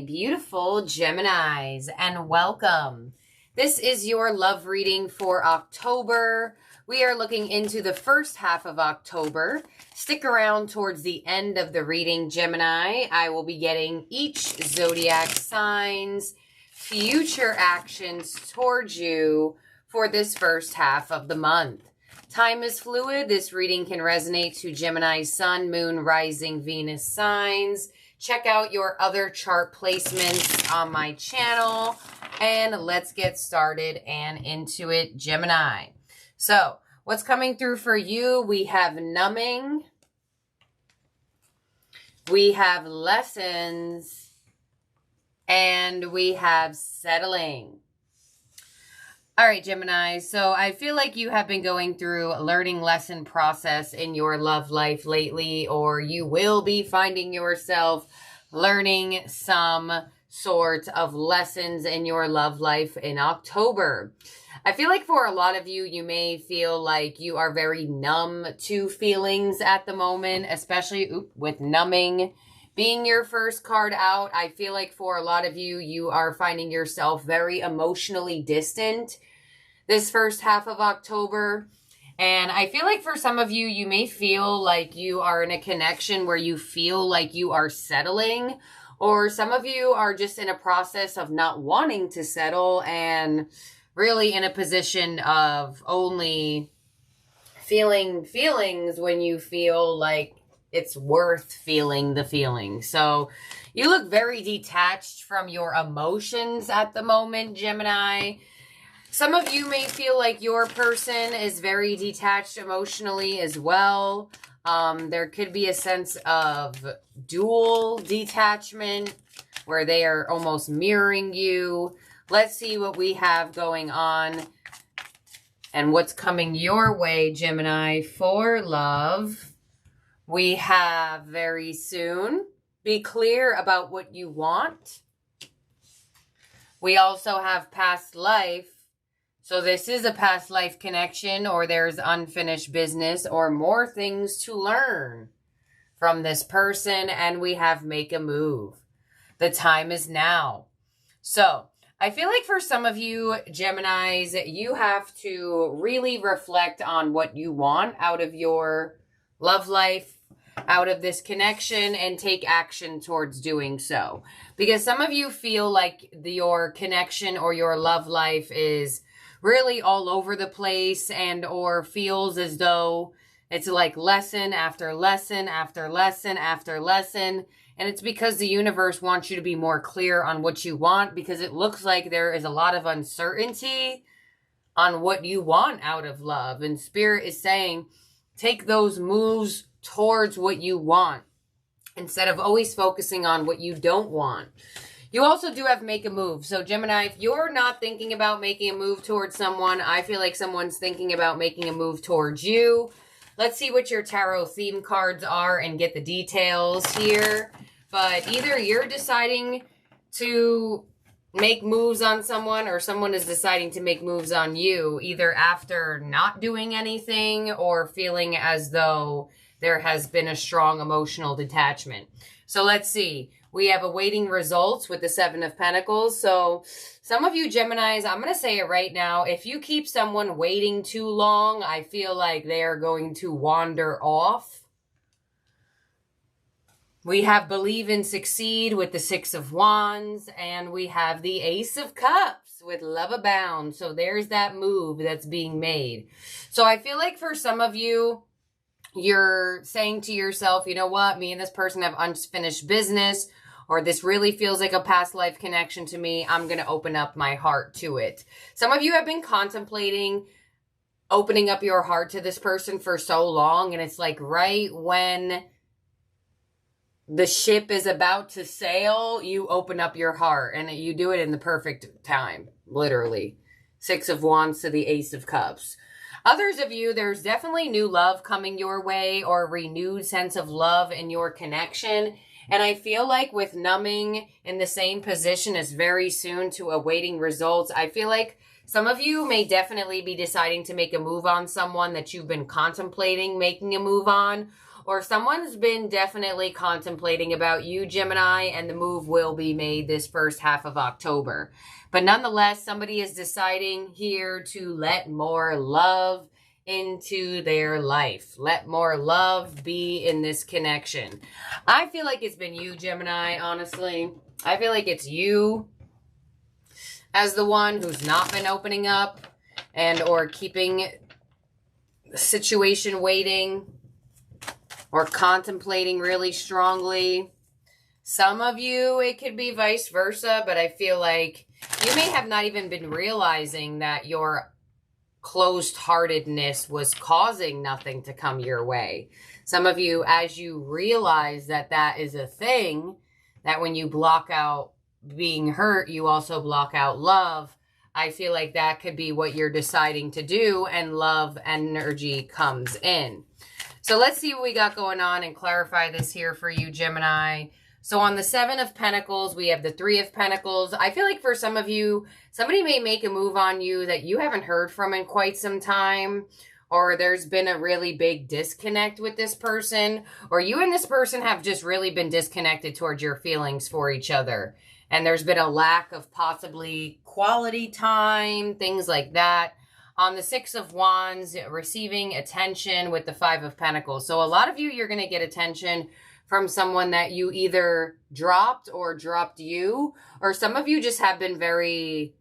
Beautiful Geminis, and welcome. This is your love reading for October. We are looking into the first half of October. Stick around towards the end of the reading, Gemini. I will be getting each zodiac sign's future actions towards you for this first half of the month. Time is fluid. This reading can resonate to Gemini's Sun, Moon, Rising, Venus signs. Check out your other chart placements on my channel. And let's get started and into it, Gemini. So, what's coming through for you? We have numbing. We have lessons. And we have settling. All right, Gemini, so I feel like you have been going through a learning lesson process in your love life lately, or you will be finding yourself learning some sort of lessons in your love life in October. I feel like for a lot of you, you may feel like you are very numb to feelings at the moment, especially with numbing being your first card out. I feel like for a lot of you, you are finding yourself very emotionally distant this first half of October. And I feel like for some of you, you may feel like you are in a connection where you feel like you are settling, or some of you are just in a process of not wanting to settle and really in a position of only feeling feelings when you feel like it's worth feeling the feeling. So you look very detached from your emotions at the moment, Gemini. Some of you may feel like your person is very detached emotionally as well. There could be a sense of dual detachment where they are almost mirroring you. Let's see what we have going on and what's coming your way, Gemini, for love. We have very soon. Be clear about what you want. We also have past life. So this is a past life connection, or there's unfinished business or more things to learn from this person. And we have make a move. The time is now. So I feel like for some of you Geminis, you have to really reflect on what you want out of your love life, out of this connection, and take action towards doing so. Because some of you feel like your connection or your love life is really all over the place, and or feels as though it's like lesson after lesson after lesson after lesson. And it's because the universe wants you to be more clear on what you want, because it looks like there is a lot of uncertainty on what you want out of love. And Spirit is saying, take those moves towards what you want instead of always focusing on what you don't want. You also do have make a move. So Gemini, if you're not thinking about making a move towards someone, I feel like someone's thinking about making a move towards you. Let's see what your tarot theme cards are and get the details here. But either you're deciding to make moves on someone, or someone is deciding to make moves on you, either after not doing anything or feeling as though there has been a strong emotional detachment. So let's see. We have awaiting results with the Seven of Pentacles. So some of you Geminis, I'm going to say it right now, if you keep someone waiting too long, I feel like they are going to wander off. We have believe and succeed with the Six of Wands, and we have the Ace of Cups with love abound. So there's that move that's being made. So I feel like for some of you, you're saying to yourself, you know what, me and this person have unfinished business, or this really feels like a past life connection to me. I'm going to open up my heart to it. Some of you have been contemplating opening up your heart to this person for so long, and it's like right when the ship is about to sail, you open up your heart, and you do it in the perfect time, literally. Six of Wands to the Ace of Cups. Others of you, there's definitely new love coming your way, or a renewed sense of love in your connection. And I feel like with numbing in the same position as very soon to awaiting results, I feel like some of you may definitely be deciding to make a move on someone that you've been contemplating making a move on, or someone's been definitely contemplating about you, Gemini, and the move will be made this first half of October. But nonetheless, somebody is deciding here to let more love into their life. Let more love be in this connection. I feel like it's been you, Gemini, honestly. I feel like it's you as the one who's not been opening up and or keeping the situation waiting or contemplating really strongly. Some of you, it could be vice versa, but I feel like you may have not even been realizing that your closed-heartedness was causing nothing to come your way. Some of you, as you realize that that is a thing, that when you block out being hurt, you also block out love. I feel like that could be what you're deciding to do, and love energy comes in. So let's see what we got going on and clarify this here for you, Gemini. So on the 7 of Pentacles, we have the 3 of Pentacles. I feel like for some of you, somebody may make a move on you that you haven't heard from in quite some time, or there's been a really big disconnect with this person, or you and this person have just really been disconnected towards your feelings for each other. And there's been a lack of possibly quality time, things like that. On the 6 of Wands, receiving attention with the 5 of Pentacles. So a lot of you, you're going to get attention from someone that you either dropped or dropped you, or some of you just have been very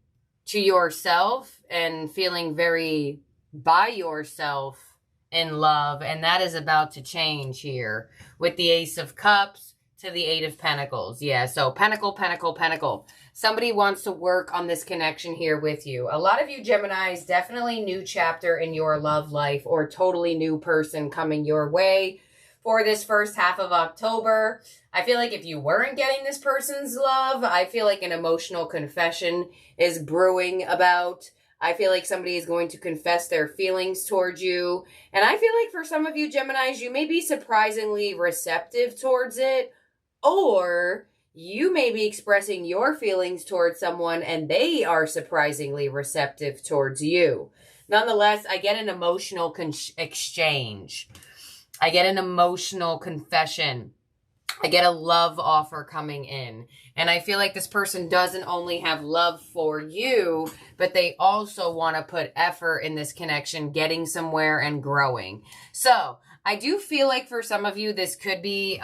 to yourself and feeling very by yourself in love, and that is about to change here with the Ace of Cups to the 8 of Pentacles. Yeah, so Pentacle, Pentacle, Pentacle. Somebody wants to work on this connection here with you. A lot of you Geminis, definitely new chapter in your love life or totally new person coming your way for this first half of October. I feel like if you weren't getting this person's love, I feel like an emotional confession is brewing about. I feel like somebody is going to confess their feelings towards you. And I feel like for some of you Geminis, you may be surprisingly receptive towards it, or you may be expressing your feelings towards someone and they are surprisingly receptive towards you. Nonetheless, I get an emotional exchange. I get an emotional confession. I get a love offer coming in. And I feel like this person doesn't only have love for you, but they also want to put effort in this connection, getting somewhere and growing. So I do feel like for some of you, this could be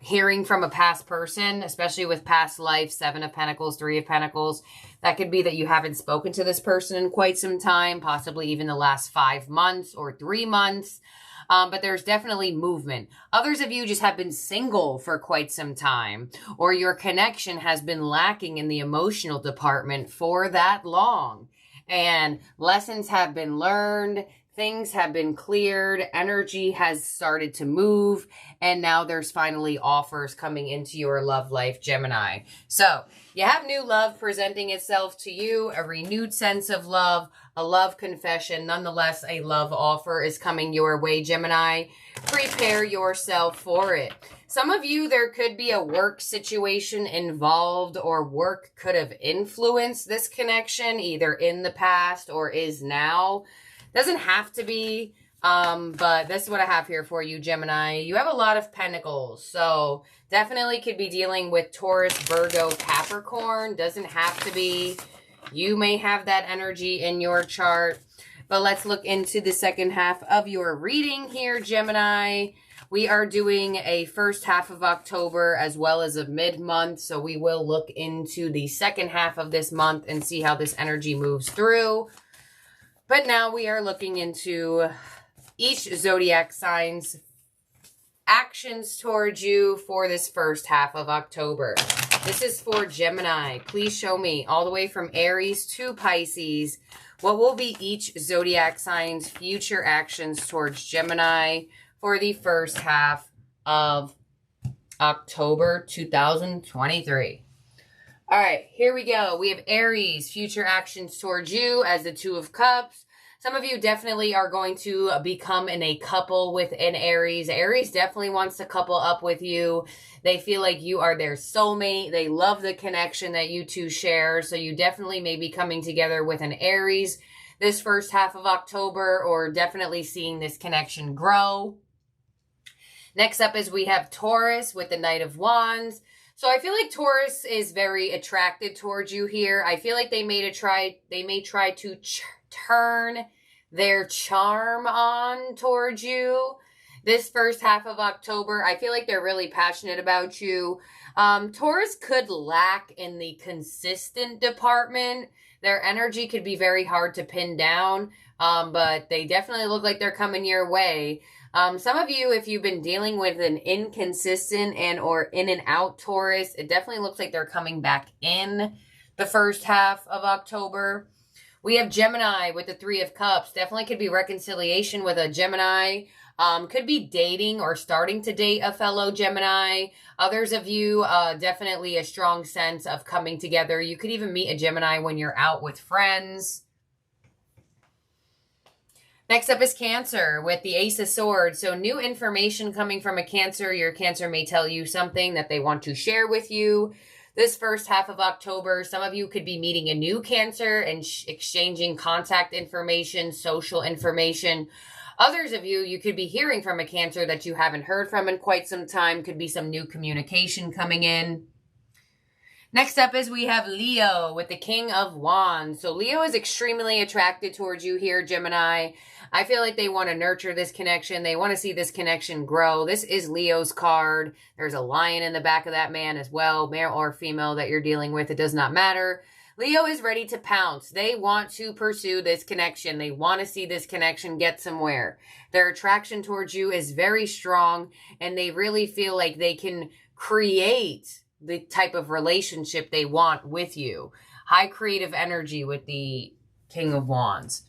hearing from a past person, especially with past life, 7 of Pentacles, 3 of Pentacles. That could be that you haven't spoken to this person in quite some time, possibly even the last 5 months or 3 months. But there's definitely movement. Others of you just have been single for quite some time, or your connection has been lacking in the emotional department for that long. And lessons have been learned. Things have been cleared, energy has started to move, and now there's finally offers coming into your love life, Gemini. So you have new love presenting itself to you, a renewed sense of love, a love confession. Nonetheless, a love offer is coming your way, Gemini. Prepare yourself for it. Some of you, there could be a work situation involved, or work could have influenced this connection, either in the past or is now. Doesn't have to be, but this is what I have here for you, Gemini. You have a lot of pentacles, so definitely could be dealing with Taurus, Virgo, Capricorn. Doesn't have to be. You may have that energy in your chart, but let's look into the second half of your reading here, Gemini. We are doing a first half of October as well as a mid-month, so we will look into the second half of this month and see how this energy moves through. But now we are looking into each zodiac sign's actions towards you for this first half of October. This is for Gemini. Please show me all the way from Aries to Pisces what will be each zodiac sign's future actions towards Gemini for the first half of October 2023. All right, here we go. We have Aries, future actions towards you as the 2 of Cups. Some of you definitely are going to become in a couple with an Aries. Aries definitely wants to couple up with you. They feel like you are their soulmate. They love the connection that you two share. So you definitely may be coming together with an Aries this first half of October, or definitely seeing this connection grow. Next up is we have Taurus with the Knight of Wands. So I feel like Taurus is very attracted towards you here. I feel like they may try to turn their charm on towards you this first half of October. I feel like they're really passionate about you. Taurus could lack in the consistent department. Their energy could be very hard to pin down, but they definitely look like they're coming your way. Some of you, if you've been dealing with an inconsistent and or in and out Taurus, it definitely looks like they're coming back in the first half of October. We have Gemini with the Three of Cups. Definitely could be reconciliation with a Gemini. Could be dating or starting to date a fellow Gemini. Others of you, definitely a strong sense of coming together. You could even meet a Gemini when you're out with friends. Next up is Cancer with the Ace of Swords. So new information coming from a Cancer. Your Cancer may tell you something that they want to share with you. This first half of October, some of you could be meeting a new Cancer and exchanging contact information, social information. Others of you, you could be hearing from a Cancer that you haven't heard from in quite some time. Could be some new communication coming in. Next up is we have Leo with the King of Wands. So Leo is extremely attracted towards you here, Gemini. I feel like they want to nurture this connection. They want to see this connection grow. This is Leo's card. There's a lion in the back of that man as well, male or female that you're dealing with. It does not matter. Leo is ready to pounce. They want to pursue this connection. They want to see this connection get somewhere. Their attraction towards you is very strong, and they really feel like they can create the type of relationship they want with you. High creative energy with the King of Wands.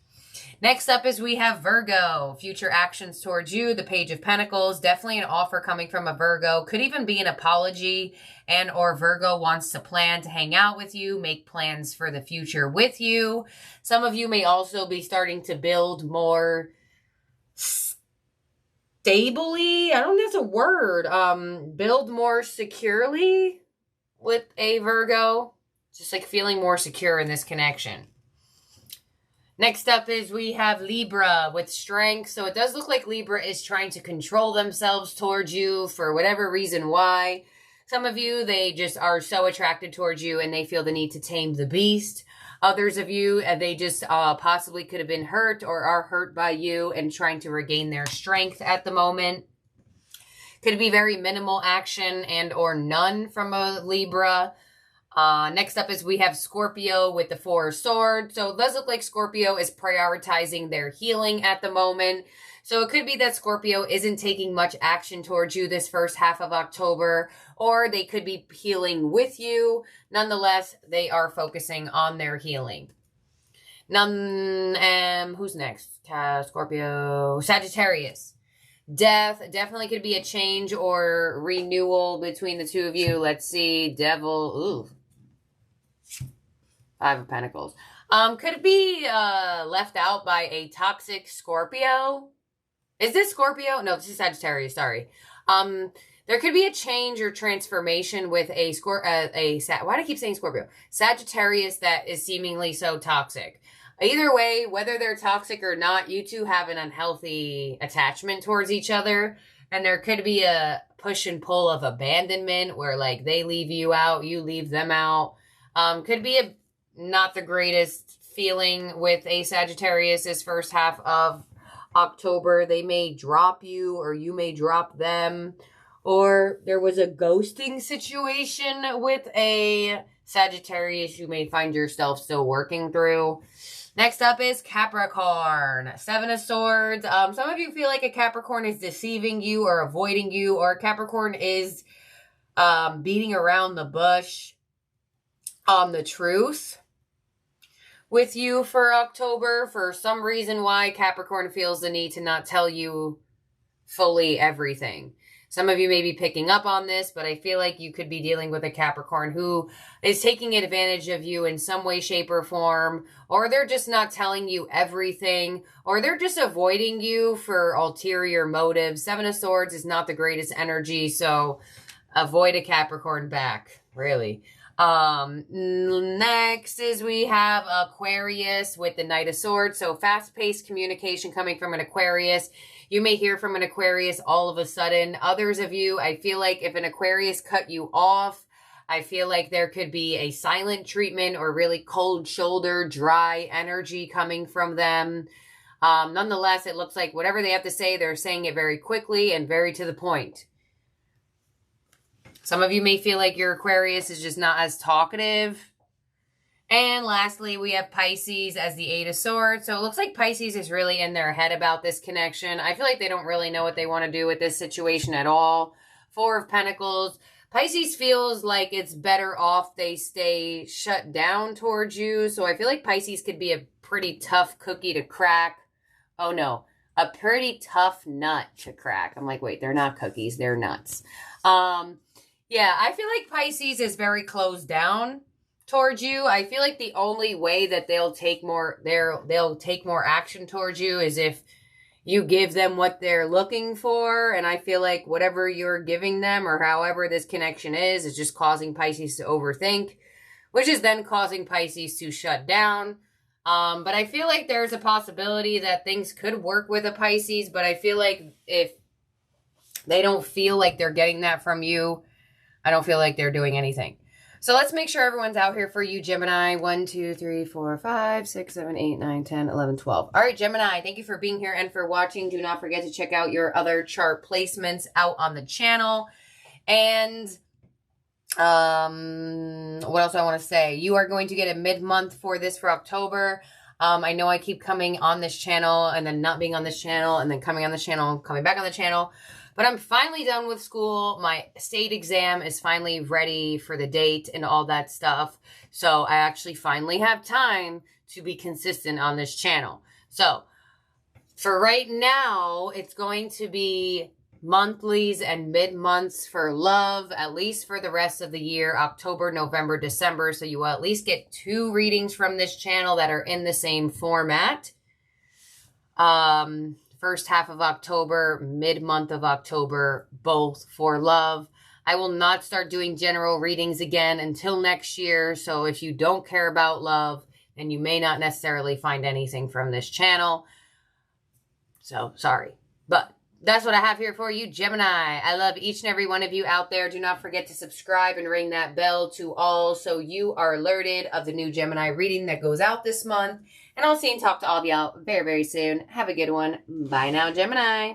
Next up is we have Virgo. Future actions towards you. The Page of Pentacles. Definitely an offer coming from a Virgo. Could even be an apology, and or Virgo wants to plan to hang out with you, make plans for the future with you. Some of you may also be starting to build more stably. I don't know if that's a word. Build more securely with a Virgo. Just like feeling more secure in this connection. Next up is we have Libra with Strength. So it does look like Libra is trying to control themselves towards you for whatever reason why. Some of you, they just are so attracted towards you and they feel the need to tame the beast. Others of you, they just possibly could have been hurt or are hurt by you and trying to regain their strength at the moment. Could be very minimal action and or none from a Libra. Next up is we have Scorpio with the Four of Swords. So it does look like Scorpio is prioritizing their healing at the moment. So it could be that Scorpio isn't taking much action towards you this first half of October, or they could be healing with you. Nonetheless, they are focusing on their healing. Who's next? Scorpio, Sagittarius. Death definitely could be a change or renewal between the two of you. Let's see. Devil. Ooh. Five of Pentacles. Could be left out by a toxic Scorpio. Is this Scorpio? No, this is Sagittarius. Sorry. There could be a change or transformation with why do I keep saying Scorpio? Sagittarius that is seemingly so toxic. Either way, whether they're toxic or not, you two have an unhealthy attachment towards each other. And there could be a push and pull of abandonment where like they leave you out, you leave them out. Could be not the greatest feeling with a Sagittarius this first half of October. They may drop you or you may drop them. Or there was a ghosting situation with a Sagittarius you may find yourself still working through. Next up is Capricorn. Seven of Swords. Some of you feel like a Capricorn is deceiving you or avoiding you, or Capricorn is beating around the bush on the truth with you for October. For some reason why Capricorn feels the need to not tell you fully everything. Some of you may be picking up on this, but I feel like you could be dealing with a Capricorn who is taking advantage of you in some way, shape, or form, or they're just not telling you everything, or they're just avoiding you for ulterior motives. Seven of Swords is not the greatest energy, so Avoid a Capricorn back. Really. Next is we have Aquarius with the Knight of Swords. So fast-paced communication coming from an Aquarius. You may hear from an Aquarius all of a sudden. Others of you, I feel like if an Aquarius cut you off, I feel like there could be a silent treatment or really cold shoulder, dry energy coming from them. Nonetheless, it looks like whatever they have to say, they're saying it very quickly and very to the point. Some of you may feel like your Aquarius is just not as talkative. And lastly, we have Pisces as the Eight of Swords. So it looks like Pisces is really in their head about this connection. I feel like they don't really know what they want to do with this situation at all. Four of Pentacles. Pisces feels like it's better off they stay shut down towards you. So I feel like Pisces could be a pretty tough cookie to crack. Oh no, a pretty tough nut to crack. I'm like, wait, they're not cookies, they're nuts. Yeah, I feel like Pisces is very closed down towards you. I feel like the only way that they'll take more action towards you is if you give them what they're looking for. And I feel like whatever you're giving them or however this connection is just causing Pisces to overthink, which is then causing Pisces to shut down. But I feel like there's a possibility that things could work with a Pisces, but I feel like if they don't feel like they're getting that from you, I don't feel like they're doing anything. So let's make sure everyone's out here for you, Gemini. 1, 2, 3, 4, 5, 6, 7, 8, 9, 10, 11, 12. All right, Gemini, thank you for being here and for watching. Do not forget to check out your other chart placements out on the channel. And what else do I want to say? You are going to get a mid-month for this for October. I know I keep coming on this channel and then not being on this channel and then coming on this channel, coming back on the channel. But I'm finally done with school. My state exam is finally ready for the date and all that stuff. So I actually finally have time to be consistent on this channel. So for right now, it's going to be monthlies and mid-months for love, at least for the rest of the year, October, November, December. So you will at least get 2 readings from this channel that are in the same format. First half of October, mid-month of October, both for love. I will not start doing general readings again until next year. So if you don't care about love, then you may not necessarily find anything from this channel. So sorry, but that's what I have here for you, Gemini. I love each and every one of you out there. Do not forget to subscribe and ring that bell to all so you are alerted of the new Gemini reading that goes out this month. And I'll see and talk to all of y'all very, very soon. Have a good one. Bye now, Gemini.